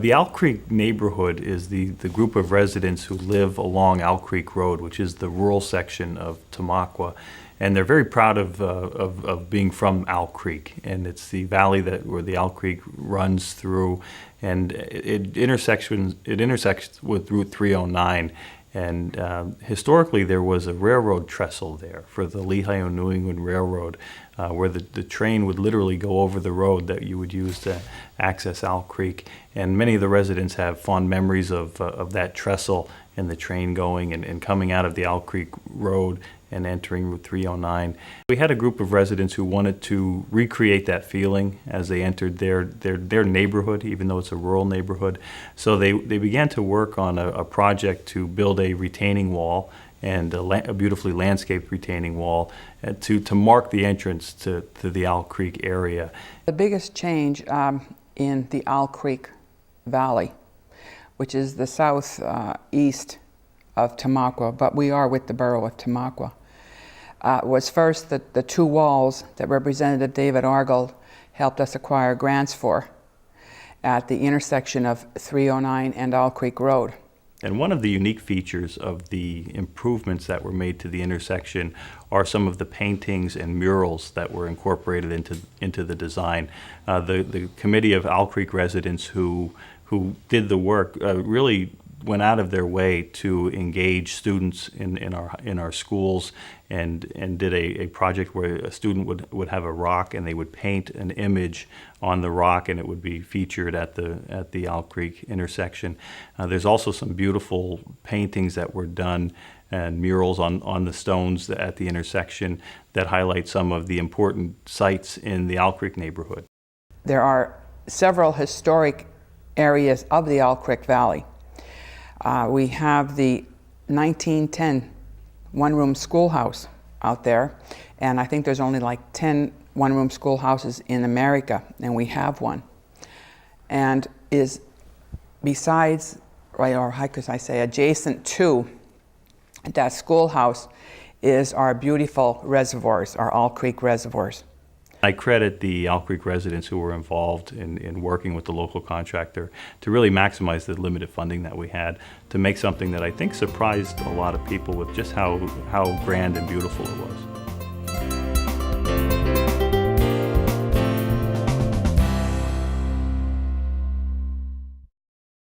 The Owl Creek neighborhood is the group of residents who live along Owl Creek Road, which is the rural section of Tamaqua. And they're very proud of being from Owl Creek. And it's the valley where the Owl Creek runs through, and it intersects with Route 309. And historically, there was a railroad trestle there for the Lehigh and New England Railroad, where the train would literally go over the road that you would use to access Owl Creek. And many of the residents have fond memories of that trestle and the train going and coming out of the Owl Creek Road and entering Route 309. We had a group of residents who wanted to recreate that feeling as they entered their neighborhood, even though it's a rural neighborhood. So they began to work on a project to build a retaining wall and a beautifully landscaped retaining wall to mark the entrance to the Owl Creek area. The biggest change in the Owl Creek Valley, which is the southeast of Tamaqua, but we are with the borough of Tamaqua, was first the two walls that Representative David Argold helped us acquire grants for at the intersection of 309 and Owl Creek Road. And one of the unique features of the improvements that were made to the intersection are some of the paintings and murals that were incorporated into the design. The committee of Owl Creek residents who did the work really went out of their way to engage students in our schools and did a project where a student would have a rock and they would paint an image on the rock and it would be featured at the Owl Creek intersection. There's also some beautiful paintings that were done and murals on the stones at the intersection that highlight some of the important sites in the Owl Creek neighborhood. There are several historic areas of the Owl Creek Valley. We have the 1910 one-room schoolhouse out there, and I think there's only like 10 one-room schoolhouses in America, and we have one. And is besides, right, or how could I say, adjacent to that schoolhouse is our beautiful reservoirs, our Owl Creek reservoirs. I credit the Owl Creek residents who were involved in working with the local contractor to really maximize the limited funding that we had to make something that I think surprised a lot of people with just how grand and beautiful it was.